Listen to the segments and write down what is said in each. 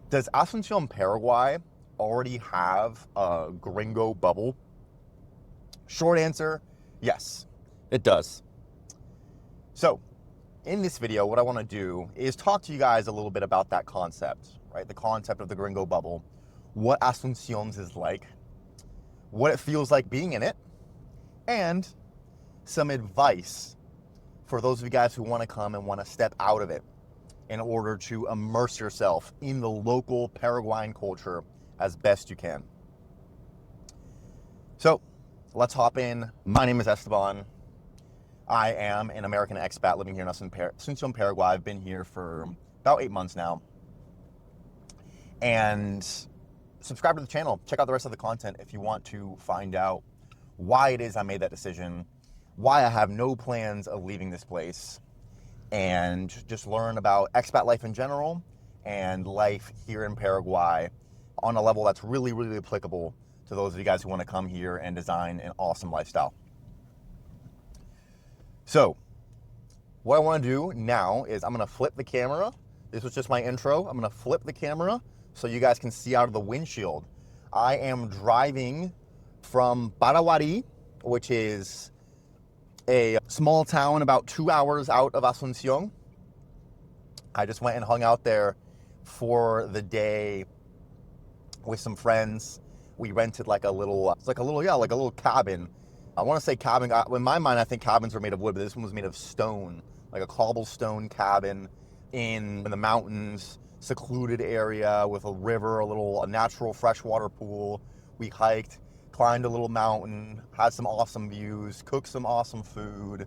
Does Asuncion, Paraguay already have a Gringo bubble? Short answer, yes, it does. So, in this video, what I want to do is talk to you guys a little bit about that concept, right? The concept of the Gringo bubble, what Asuncion is like, what it feels like being in it, and some advice for those of you guys who want to come and want to step out of it in order to immerse yourself in the local Paraguayan culture as best you can. So let's hop in. My name is Esteban. I am an American expat living here in Asuncion, Paraguay. I've been here for about 8 months now. And subscribe to the channel. Check out the rest of the content if you want to find out why it is I made that decision, why I have no plans of leaving this place, and just learn about expat life in general and life here in Paraguay on a level that's really, really applicable to those of you guys who want to come here and design an awesome lifestyle. So what I want to do now is I'm going to flip the camera. This was just my intro. I'm going to flip the camera so you guys can see out of the windshield. I am driving from Paraguay, which is a small town about 2 hours out of Asuncion. I just went and hung out there for the day with some friends. We rented like a little cabin. I want to say cabin. In my mind, I think cabins are made of wood, but this one was made of stone, like a cobblestone cabin in the mountains, secluded area with a river, a natural freshwater pool. We hiked, climbed a little mountain, had some awesome views, cooked some awesome food,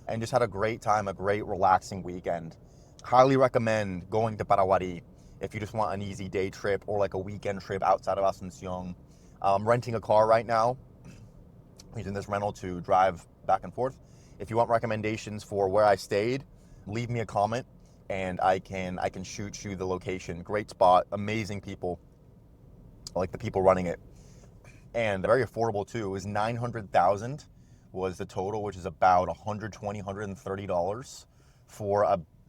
and just had a great time, a great relaxing weekend. Highly recommend going to Paraguay if you just want an easy day trip or like a weekend trip outside of Asuncion. I'm renting a car right now, using this rental to drive back and forth. If you want recommendations for where I stayed, leave me a comment and I can shoot you the location. Great spot, amazing people. I like the people running it. And very affordable too. It was $900,000 was the total, which is about $120, $130 for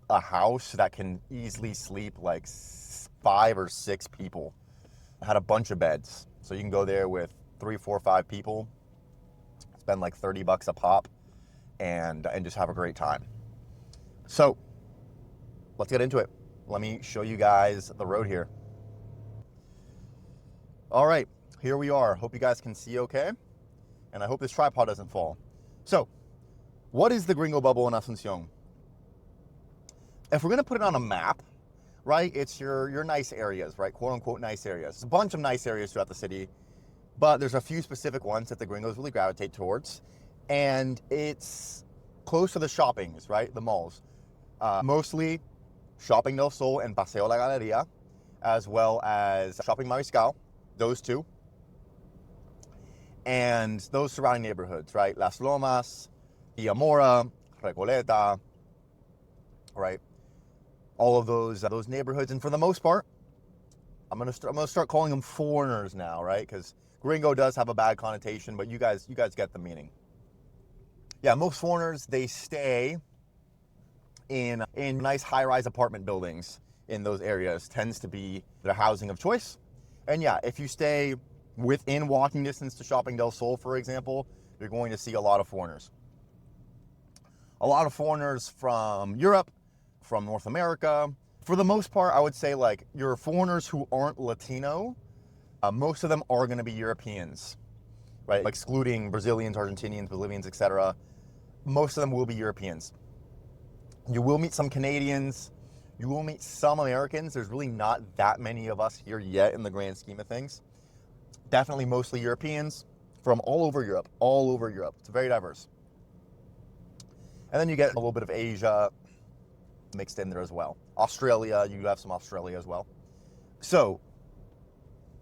a house that can easily sleep like 5 or 6 people. I had a bunch of beds, so you can go there with 3, 4, 5 people, spend like $30 a pop, and just have a great time. So let's get into it. Let me show you guys the road here. All right. Here we are. Hope you guys can see okay. And I hope this tripod doesn't fall. So, what is the Gringo bubble in Asuncion? If we're going to put it on a map, right, it's your nice areas, right? Quote unquote nice areas. There's a bunch of nice areas throughout the city, but there's a few specific ones that the gringos really gravitate towards. And it's close to the shoppings, right? The malls. Mostly Shopping del Sol and Paseo La Galeria, as well as Shopping Mariscal, those two. And those surrounding neighborhoods, right? Las Lomas, Iamora, Recoleta, right? All of those neighborhoods. And for the most part, I'm gonna start calling them foreigners now, right? Because Gringo does have a bad connotation, but you guys get the meaning. Yeah, most foreigners, they stay in nice high-rise apartment buildings in those areas. Tends to be their housing of choice. And yeah, if you stay within walking distance to Shopping del Sol, for example, you're going to see a lot of foreigners. A lot of foreigners from Europe, from North America. For the most part, I would say like your foreigners who aren't Latino, most of them are going to be Europeans, right? Excluding Brazilians, Argentinians, Bolivians, etc. Most of them will be Europeans. You will meet some Canadians. You will meet some Americans. There's really not that many of us here yet in the grand scheme of things. Definitely mostly Europeans from all over Europe. It's very diverse. And then you get a little bit of Asia mixed in there as well. Australia, you have some Australia as well. So,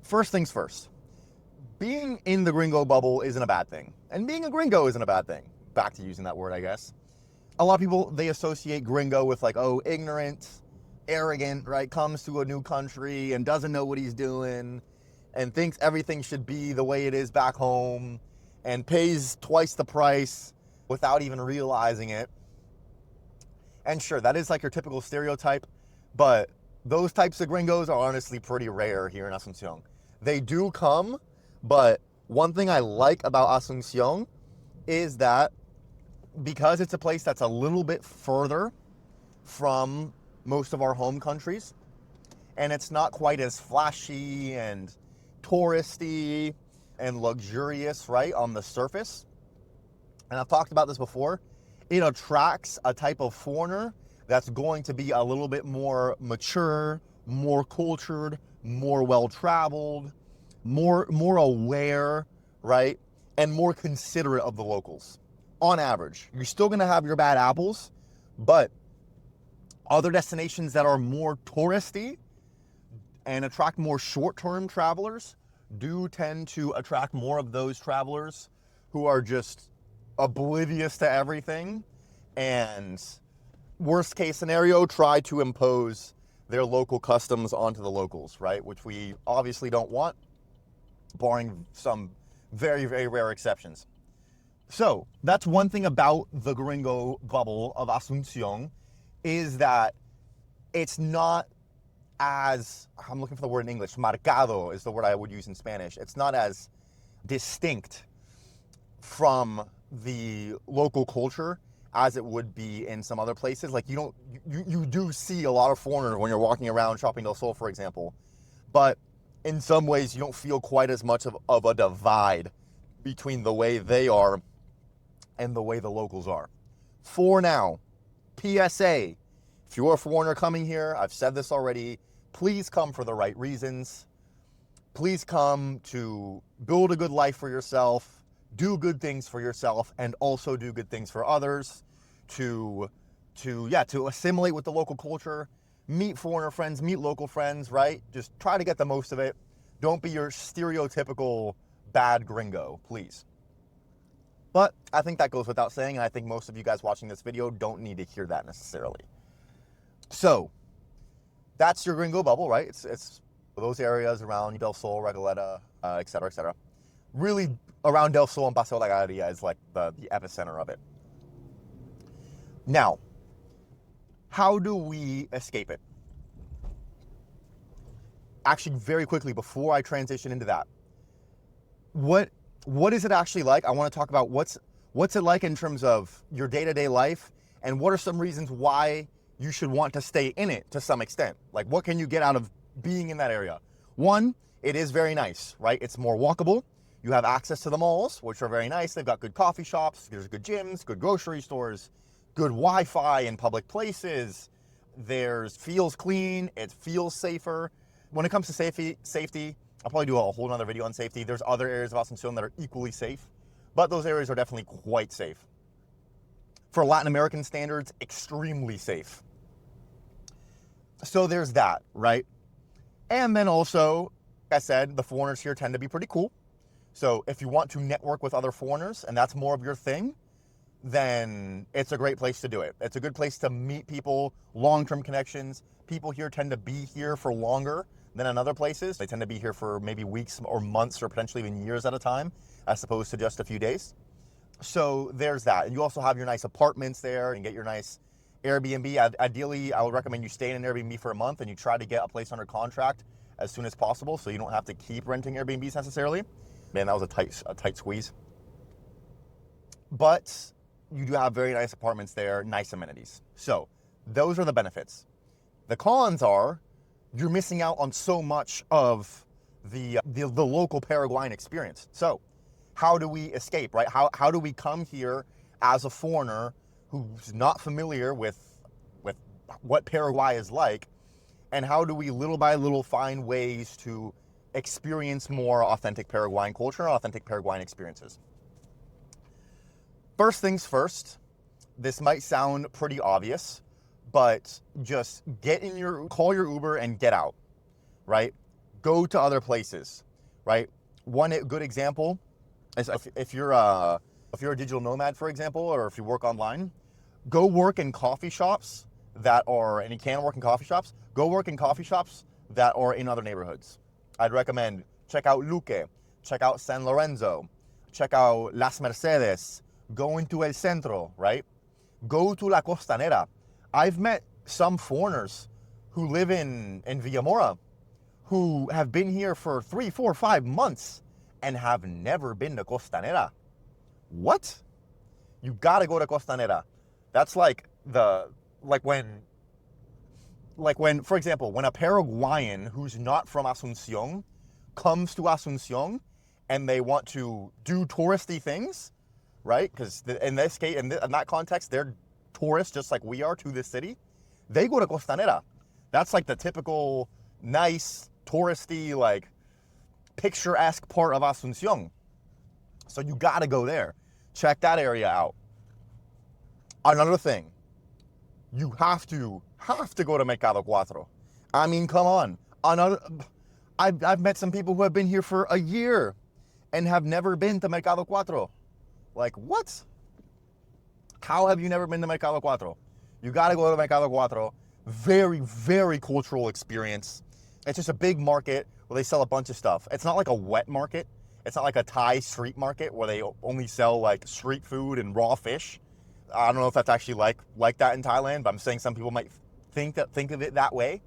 first things first. Being in the Gringo bubble isn't a bad thing. And being a Gringo isn't a bad thing. Back to using that word, I guess. A lot of people, they associate Gringo with like, oh, ignorant, arrogant, right? Comes to a new country and doesn't know what he's doing and thinks everything should be the way it is back home and pays twice the price without even realizing it. And sure, that is like your typical stereotype, but those types of gringos are honestly pretty rare here in Asuncion. They do come, but one thing I like about Asuncion is that because it's a place that's a little bit further from most of our home countries, and it's not quite as flashy and touristy and luxurious, right, on the surface. And I've talked about this before. It attracts a type of foreigner that's going to be a little bit more mature, more cultured, more well-traveled, more aware, right, and more considerate of the locals. On average, you're still going to have your bad apples, but other destinations that are more touristy and attract more short-term travelers do tend to attract more of those travelers who are just oblivious to everything and, worst case scenario, try to impose their local customs onto the locals, right? Which we obviously don't want, barring some very, very rare exceptions. So that's one thing about the Gringo bubble of Asuncion, is that it's not as, I'm looking for the word in English, marcado is the word I would use in Spanish. It's not as distinct from the local culture as it would be in some other places. Like you do see a lot of foreigners when you're walking around Shopping del Sol, for example, but in some ways you don't feel quite as much of a divide between the way they are and the way the locals are. For now, PSA, if you're a foreigner coming here, I've said this already, please come for the right reasons. Please come to build a good life for yourself, do good things for yourself, and also do good things for others, to assimilate with the local culture, meet foreigner friends, meet local friends, right? Just try to get the most of it. Don't be your stereotypical bad gringo, please. But I think that goes without saying, and I think most of you guys watching this video don't need to hear that necessarily. So, that's your gringo bubble, right? It's those areas around Del Sol, Recoleta, et cetera, et cetera. Really, around Del Sol and Paseo de la Galeria is like the epicenter of it. Now, how do we escape it? Actually, very quickly, before I transition into that, what is it actually like? I want to talk about what's it like in terms of your day-to-day life, and what are some reasons why you should want to stay in it to some extent. Like, what can you get out of being in that area? One, it is very nice, right? It's more walkable. You have access to the malls, which are very nice. They've got good coffee shops, there's good gyms, good grocery stores, good Wi-Fi in public places. Feels clean, it feels safer. When it comes to safety, I'll probably do a whole nother video on safety. There's other areas of Asuncion that are equally safe, but those areas are definitely quite safe. For Latin American standards, extremely safe. So there's that, right? And then also, like I said, the foreigners here tend to be pretty cool. So if you want to network with other foreigners and that's more of your thing, then it's a great place to do it. It's a good place to meet people, long-term connections. People here tend to be here for longer than in other places. They tend to be here for maybe weeks or months or potentially even years at a time, as opposed to just a few days. So there's that. And you also have your nice apartments there and get your nice Airbnb. Ideally, I would recommend you stay in an Airbnb for a month and you try to get a place under contract as soon as possible so you don't have to keep renting Airbnbs necessarily. Man, that was a tight squeeze. But you do have very nice apartments there, nice amenities. So those are the benefits. The cons are you're missing out on so much of the local Paraguayan experience. So how do we escape, right? How do we come here as a foreigner who's not familiar with what Paraguay is like, and how do we little by little find ways to experience more authentic Paraguayan culture, authentic Paraguayan experiences? First things first, this might sound pretty obvious, but just call your Uber and get out, right? Go to other places, right? One good example is if you're a digital nomad, for example, or if you work online, go work in coffee shops and you can work in coffee shops, go work in coffee shops that are in other neighborhoods. I'd recommend check out Luque, check out San Lorenzo, check out Las Mercedes, go into El Centro, right? Go to La Costanera. I've met some foreigners who live in Villamora, who have been here for 3, 4, 5 months and have never been to Costanera. What? You gotta go to Costanera. That's like when, for example, when a Paraguayan who's not from Asuncion comes to Asuncion and they want to do touristy things, right? Because in this case, in that context, they're tourists just like we are to this city. They go to Costanera. That's like the typical nice, touristy, like picturesque part of Asuncion. So you gotta go there. Check that area out. Another thing, you have to go to Mercado Cuatro. I mean, come on. I've met some people who have been here for a year and have never been to Mercado Cuatro. Like, what? How have you never been to Mercado Cuatro? You gotta go to Mercado Cuatro. Very, very cultural experience. It's just a big market where they sell a bunch of stuff. It's not like a wet market. It's not like a Thai street market where they only sell like street food and raw fish. I don't know if that's actually like that in Thailand, but I'm saying some people might think of it that way.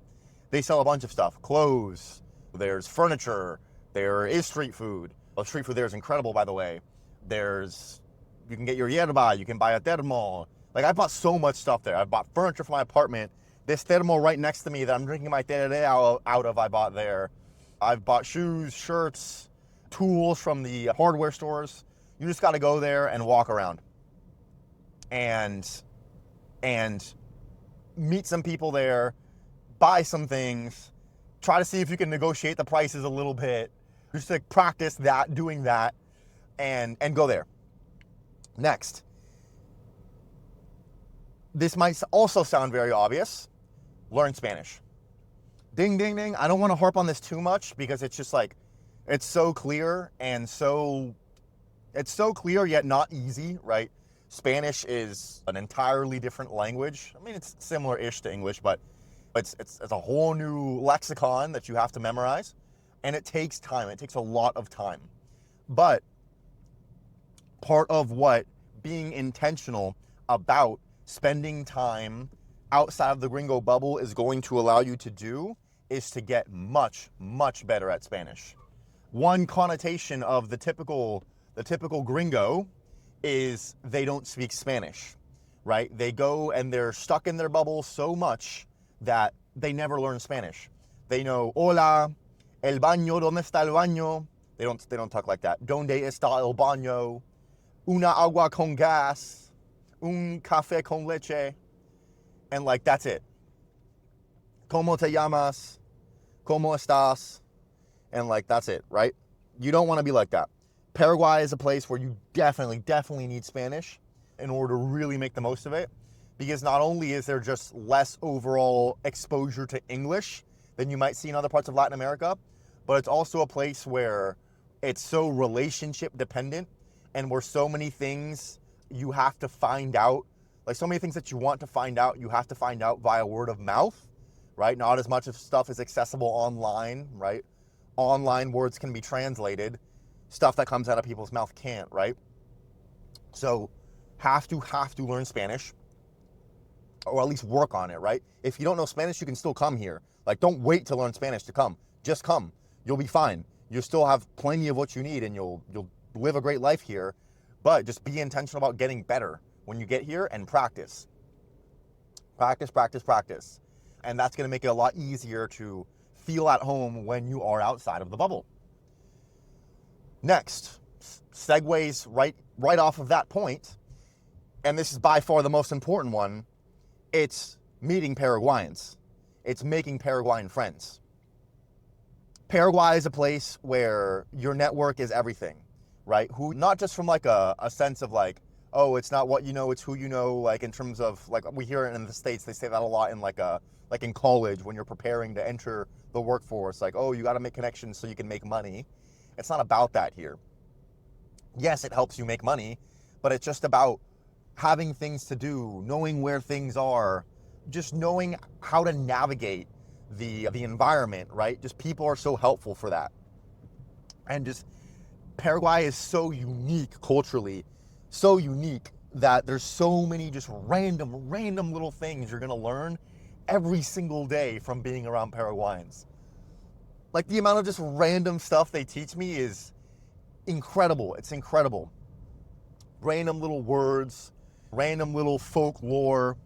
They sell a bunch of stuff. Clothes, there's furniture, there is street food. The street food there is incredible, by the way. You can get your yerba, you can buy a termo. Like, I bought so much stuff there. I bought furniture for my apartment. This termo right next to me that I'm drinking my tereré out of, I bought there. I've bought shoes, shirts, tools from the hardware stores. You just got to go there and walk around and meet some people there, buy some things, try to see if you can negotiate the prices a little bit. Just like practice that, doing that, and go there. Next, this might also sound very obvious. Learn Spanish. Ding, ding, ding. I don't want to harp on this too much because it's just like, it's so clear and it's so clear yet not easy, right? Spanish is an entirely different language. I mean, it's similar-ish to English, but it's a whole new lexicon that you have to memorize. And it takes time. It takes a lot of time. But part of what being intentional about spending time outside of the Gringo bubble is going to allow you to do is to get much, much better at Spanish. One connotation of the typical Gringo is they don't speak Spanish, right? They go and they're stuck in their bubble so much that they never learn Spanish. They know hola, el baño, ¿dónde está el baño? They don't talk like that. ¿Dónde está el baño? Una agua con gas, un café con leche, and like that's it. ¿Cómo te llamas? ¿Cómo estás? And like that's it, right? You don't want to be like that. Paraguay is a place where you definitely need Spanish in order to really make the most of it, because not only is there just less overall exposure to English than you might see in other parts of Latin America, but it's also a place where it's so relationship dependent and where so many things you have to find out, like so many things that you want to find out, you have to find out via word of mouth, right? Not as much of stuff is accessible online, right? Online words can be translated. Stuff that comes out of people's mouth can't, right? So have to learn Spanish, or at least work on it, right? If you don't know Spanish, you can still come here. Like, don't wait to learn Spanish to come. Just come. You'll be fine. You'll still have plenty of what you need, and you'll live a great life here. But just be intentional about getting better when you get here and practice. Practice. And that's going to make it a lot easier to feel at home when you are outside of the bubble. Next, segues right off of that point, and this is by far the most important one, it's meeting Paraguayans. It's making Paraguayan friends. Paraguay is a place where your network is everything, right? Who, not just from like a sense of like, oh, it's not what you know, it's who you know, like in terms of, like we hear it in the States, they say that a lot in like in college when you're preparing to enter the workforce, like, oh, you got to make connections so you can make money. It's not about that here. Yes, it helps you make money, but it's just about having things to do, knowing where things are, just knowing how to navigate the environment, right? Just people are so helpful for that. And just Paraguay is so unique culturally, so unique that there's so many just random little things you're gonna learn every single day from being around Paraguayans. Like the amount of just random stuff they teach me is incredible. It's incredible. Random little words, random little folklore,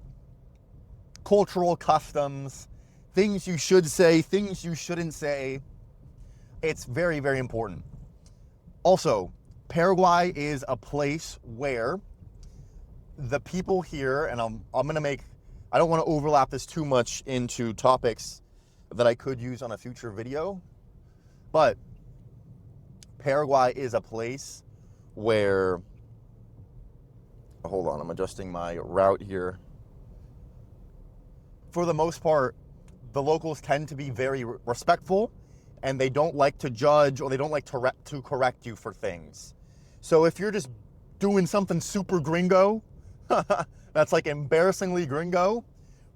cultural customs, things you should say, things you shouldn't say. It's very, very important. Also, Paraguay is a place where the people here, and I'm gonna make, I don't want to overlap this too much into topics that I could use on a future video, but Paraguay is a place where, hold on, I'm adjusting my route here. For the most part, the locals tend to be very respectful, and they don't like to judge, or they don't like to correct you for things. So if you're just doing something super gringo, that's like embarrassingly gringo,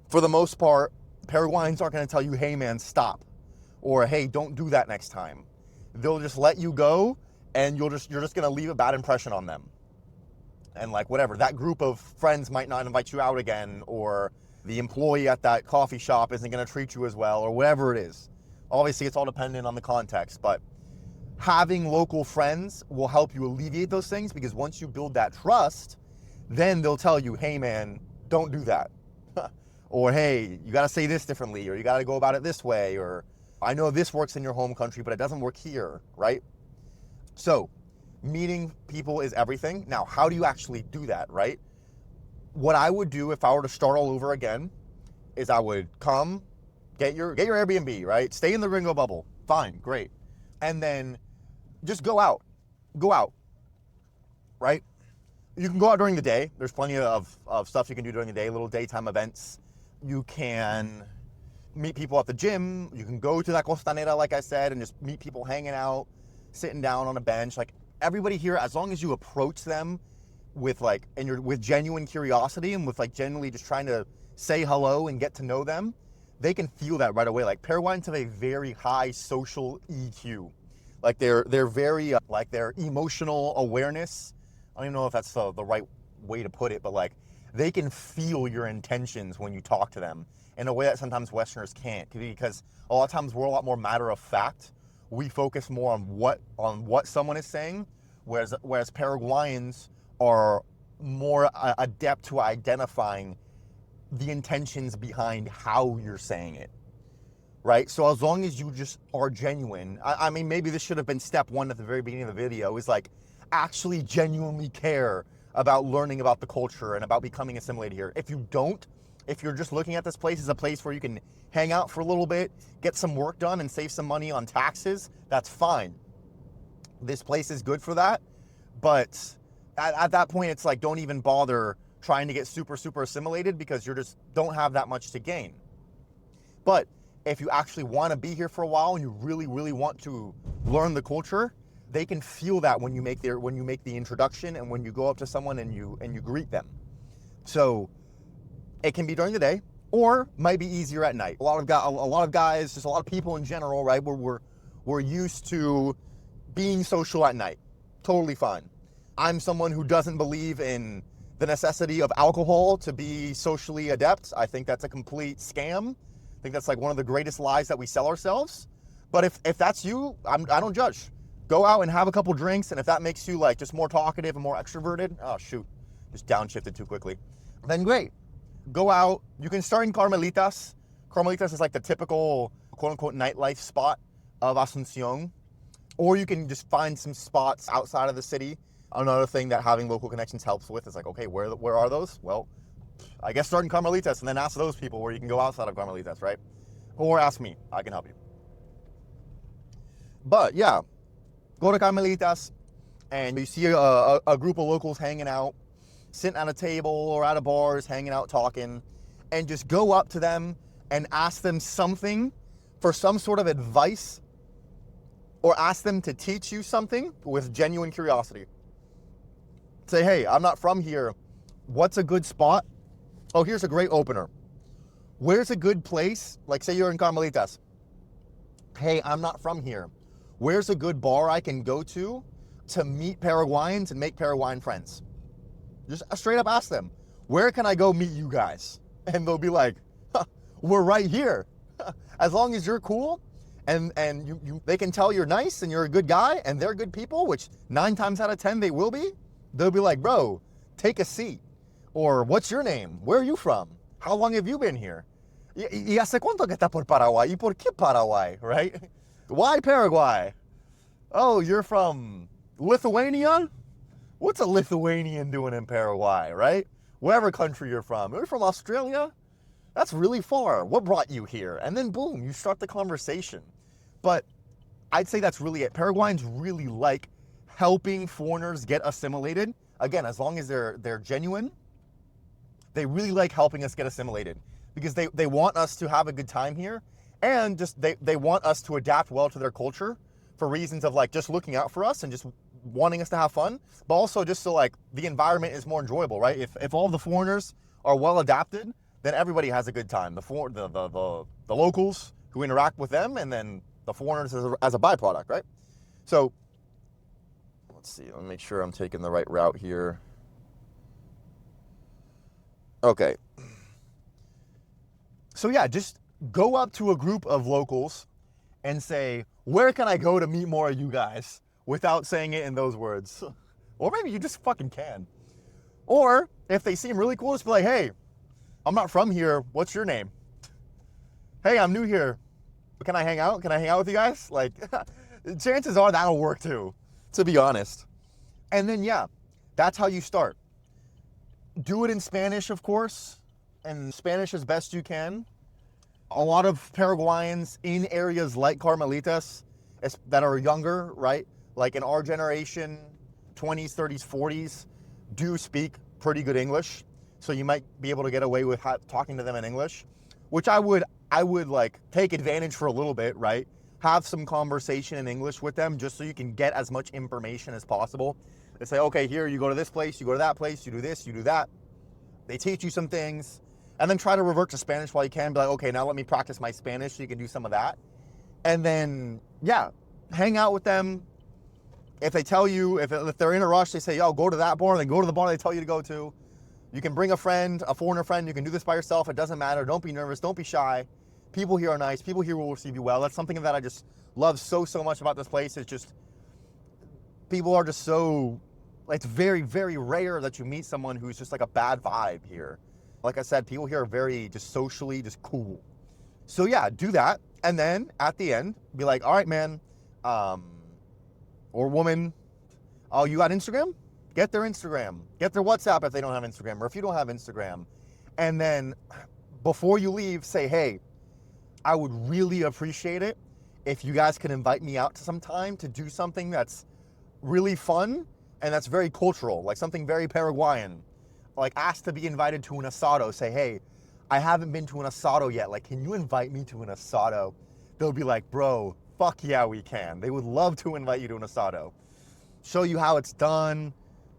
for the most part, Paraguayans aren't going to tell you, hey man, stop, or hey, don't do that next time. They'll just let you go, and you're just going to leave a bad impression on them. And like whatever, that group of friends might not invite you out again, or the employee at that coffee shop isn't going to treat you as well, or whatever it is. Obviously, it's all dependent on the context, but having local friends will help you alleviate those things, because once you build that trust, then they'll tell you, hey man, don't do that. Or hey, you got to say this differently, or you got to go about it this way, or I know this works in your home country, but it doesn't work here, right? So meeting people is everything. Now, how do you actually do that, right? What I would do if I were to start all over again is I would come, get your Airbnb, right? Stay in the Gringo bubble. Fine, great. And then just go out, right? You can go out during the day. There's plenty of stuff you can do during the day, little daytime events. You can meet people at the gym. You can go to that costanera, like I said, and just meet people hanging out, sitting down on a bench. Like everybody here, as long as you approach them with like, and you're with genuine curiosity and with like genuinely just trying to say hello and get to know them, they can feel that right away. Like Paraguayans have a very high social EQ. Like they're very, like their emotional awareness, I don't even know if that's the right way to put it, but like they can feel your intentions when you talk to them in a way that sometimes Westerners can't, because a lot of times we're a lot more matter of fact. We focus more on what someone is saying, whereas Paraguayans are more adept to identifying the intentions behind how you're saying it, right? So as long as you just are genuine, I mean, maybe this should have been step one at the very beginning of the video, is like actually genuinely care about learning about the culture and about becoming assimilated here. If you don't, if you're just looking at this place as a place where you can hang out for a little bit, get some work done and save some money on taxes, that's fine. This place is good for that, but at that point, it's like, don't even bother trying to get super assimilated, because you just don't have that much to gain. But if you actually want to be here for a while and you really want to learn the culture, they can feel that when you make the introduction and when you go up to someone and you greet them. So it can be during the day, or might be easier at night. A lot of guys, just a lot of people in general, right? We're used to being social at night. Totally fine. I'm someone who doesn't believe in the necessity of alcohol to be socially adept. I think that's a complete scam. I think that's like one of the greatest lies that we sell ourselves. But if that's you, I don't judge. Go out and have a couple drinks, and if that makes you like just more talkative and more extroverted, oh shoot, just downshifted too quickly, then great. Go out. You can start in Carmelitas. Carmelitas is like the typical quote-unquote nightlife spot of Asuncion. Or you can just find some spots outside of the city. Another thing that having local connections helps with is like, okay, where are those? Well, I guess start in Carmelitas and then ask those people where you can go outside of Carmelitas, right? Or ask me, I can help you. But yeah, go to Carmelitas and you see a group of locals hanging out, sitting at a table or at a bars, hanging out, talking, and just go up to them and ask them something for some sort of advice, or ask them to teach you something with genuine curiosity. Say, hey, I'm not from here. What's a good spot? Oh, here's a great opener. Where's a good place? Like say you're in Carmelitas. Hey, I'm not from here. Where's a good bar I can go to meet Paraguayans and make Paraguayan friends? Just straight up ask them, where can I go meet you guys? And they'll be like, huh, we're right here. As long as you're cool and they can tell you're nice and you're a good guy and they're good people, which 9 times out of 10 they will be, they'll be like, bro, take a seat. Or what's your name? Where are you from? How long have you been here? ¿Y hace cuánto que está por Paraguay? ¿Y por qué Paraguay? Right? Why Paraguay? Oh, you're from Lithuania? What's a Lithuanian doing in Paraguay, right? Whatever country you're from. You're from Australia? That's really far. What brought you here? And then boom, you start the conversation. But I'd say that's really it. Paraguayans really like helping foreigners get assimilated. Again, as long as they're genuine, they really like helping us get assimilated because they want us to have a good time here, and just they want us to adapt well to their culture for reasons of like just looking out for us and just wanting us to have fun, but also just so like the environment is more enjoyable, right? If all the foreigners are well adapted, then everybody has a good time. The locals who interact with them, and then the foreigners as a byproduct, right? So let's see, let me make sure I'm taking the right route here. Okay. So yeah, just go up to a group of locals and say, where can I go to meet more of you guys? Without saying it in those words. Or maybe you just fucking can. Or if they seem really cool, just be like, hey, I'm not from here. What's your name? Hey, I'm new here. Can I hang out? Can I hang out with you guys? Like, chances are that'll work too, to be honest. And then yeah, that's how you start. Do it in Spanish, of course, and Spanish as best you can. A lot of Paraguayans in areas like Carmelitas that are younger, right? Like in our generation, 20s, 30s, 40s, do speak pretty good English. So you might be able to get away with talking to them in English, which I would like take advantage for a little bit, right? Have some conversation in English with them just so you can get as much information as possible. They say, okay, here, you go to this place, you go to that place, you do this, you do that. They teach you some things, and then try to revert to Spanish while you can. Be like, okay, now let me practice my Spanish so you can do some of that. And then, yeah, hang out with them. If they tell you, if they're in a rush, they say, yo, go to that bar, then go to the bar they tell you to go to. You can bring a friend, a foreigner friend. You can do this by yourself. It doesn't matter. Don't be nervous. Don't be shy. People here are nice. People here will receive you well. That's something that I just love so much about this place. It's just, people are just so, it's very, very rare that you meet someone who's just like a bad vibe here. Like I said, people here are very just socially just cool. So yeah, do that. And then at the end, be like, all right, man, or woman, oh, you got Instagram? Get their Instagram. Get their WhatsApp if they don't have Instagram, or if you don't have Instagram. And then before you leave, say, hey, I would really appreciate it if you guys could invite me out to some time to do something that's really fun and that's very cultural, like something very Paraguayan. Like ask to be invited to an asado. Say, hey, I haven't been to an asado yet. Like, can you invite me to an asado? They'll be like, bro, fuck yeah, we can. They would love to invite you to an asado. Show you how it's done,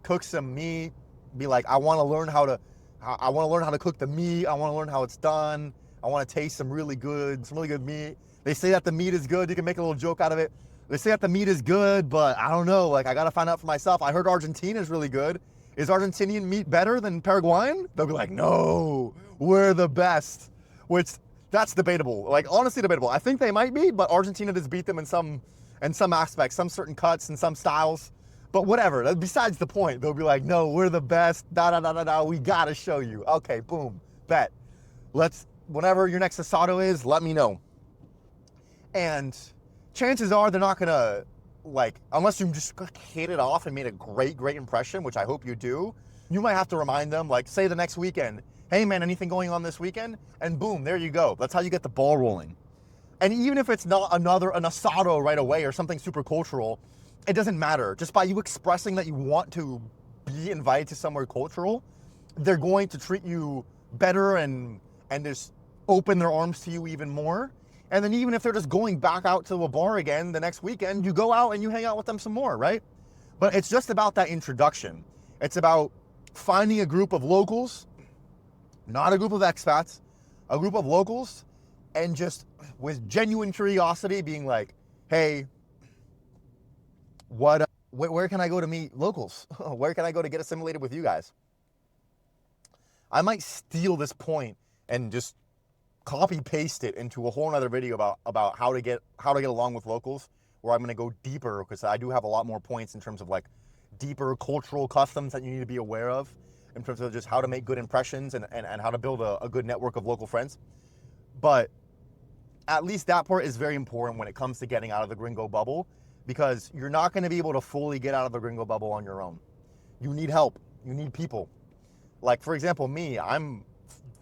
cook some meat, be like, I want to learn how to cook the meat. I want to learn how it's done. I want to taste some really good meat. They say that the meat is good. You can make a little joke out of it. They say that the meat is good, but I don't know. Like, I got to find out for myself. I heard Argentina is really good. Is Argentinian meat better than Paraguayan? They'll be like, no, we're the best. Which, that's debatable. Like, honestly debatable. I think they might be, but Argentina does beat them in some aspects, some certain cuts and some styles. But whatever, besides the point. They'll be like, no, we're the best, we gotta show you. Okay, boom, bet. Whenever your next asado is, let me know. And chances are they're not gonna, like, unless you just hit it off and made a great impression, which I hope you do, you might have to remind them, like, say the next weekend, hey man, anything going on this weekend? And boom, there you go. That's how you get the ball rolling. And even if it's not an asado right away or something super cultural, it doesn't matter. Just by you expressing that you want to be invited to somewhere cultural, they're going to treat you better and just open their arms to you even more. And then even if they're just going back out to a bar again the next weekend, you go out and you hang out with them some more, right? But it's just about that introduction. It's about finding a group of locals, not a group of expats, a group of locals, and just with genuine curiosity being like, hey, where can I go to meet locals? Where can I go to get assimilated with you guys? I might steal this point and just copy paste it into a whole nother video about how to get along with locals, where I'm going to go deeper, because I do have a lot more points in terms of like deeper cultural customs that you need to be aware of, in terms of just how to make good impressions and how to build a good network of local friends. But at least that part is very important when it comes to getting out of the Gringo bubble, because you're not going to be able to fully get out of the Gringo bubble on your own. You need help. You need people. Like, for example, me, I'm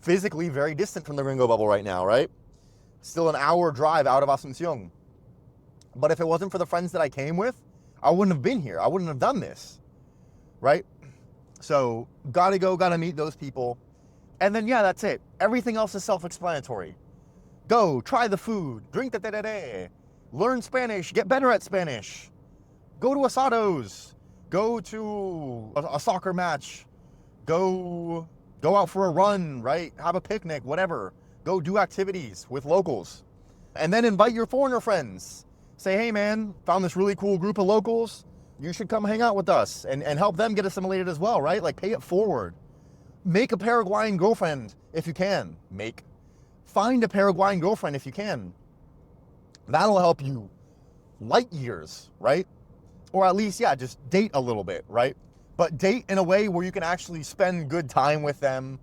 physically very distant from the Gringo bubble right now, right? Still an hour drive out of Asuncion. But if it wasn't for the friends that I came with, I wouldn't have been here. I wouldn't have done this, right? So gotta meet those people. And then, yeah, that's it. Everything else is self-explanatory. Go, try the food, drink the learn Spanish, get better at Spanish. Go to asados, go to a soccer match, go out for a run, right? Have a picnic, whatever. Go do activities with locals. And then invite your foreigner friends. Say, hey man, found this really cool group of locals. You should come hang out with us and help them get assimilated as well, right? Like, pay it forward. Make a Paraguayan girlfriend if you can. Find a Paraguayan girlfriend if you can. That'll help you light years, right? Or at least, yeah, just date a little bit, right? But date in a way where you can actually spend good time with them,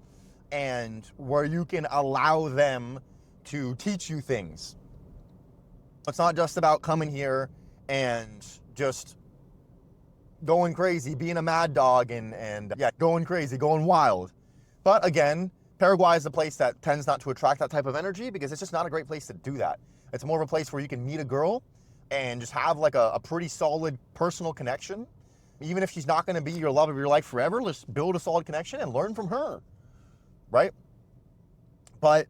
and where you can allow them to teach you things. It's not just about coming here and just going crazy, being a mad dog and yeah, going crazy, going wild. But again, Paraguay is a place that tends not to attract that type of energy, because it's just not a great place to do that. It's more of a place where you can meet a girl and just have like a pretty solid personal connection. Even if she's not going to be your love of your life forever, let's build a solid connection and learn from her, right? But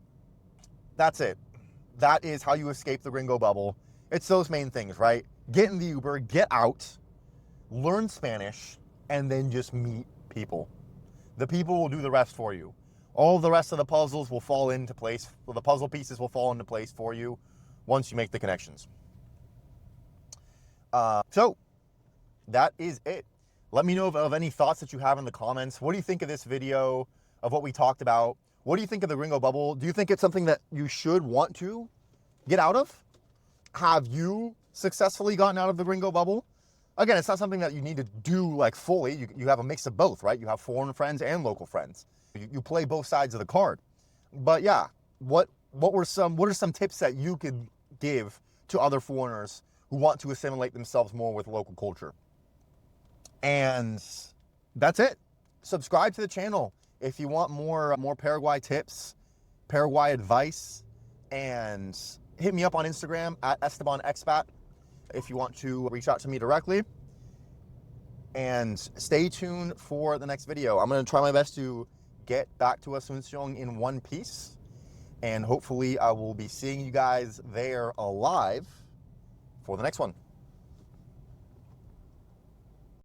that's it. That is how you escape the Gringo bubble. It's those main things, right? Get in the Uber, get out, learn Spanish, and then just meet people. The people will do the rest for you. All the rest of the puzzles will fall into place. The puzzle pieces will fall into place for you once you make the connections. So that is it. Let me know of any thoughts that you have in the comments. What do you think of this video, of what we talked about? What do you think of the Gringo bubble? Do you think it's something that you should want to get out of? Have you successfully gotten out of the Gringo bubble? Again, it's not something that you need to do like fully. You have a mix of both, right? You have foreign friends and local friends. You play both sides of the card. But yeah, what are some tips that you could give to other foreigners who want to assimilate themselves more with local culture? And that's it. Subscribe to the channel if you want more Paraguay tips, Paraguay advice, and hit me up on Instagram at EstebanExpat if you want to reach out to me directly. And stay tuned for the next video. I'm going to try my best to get back to Asuncion in one piece, and hopefully I will be seeing you guys there alive for the next one.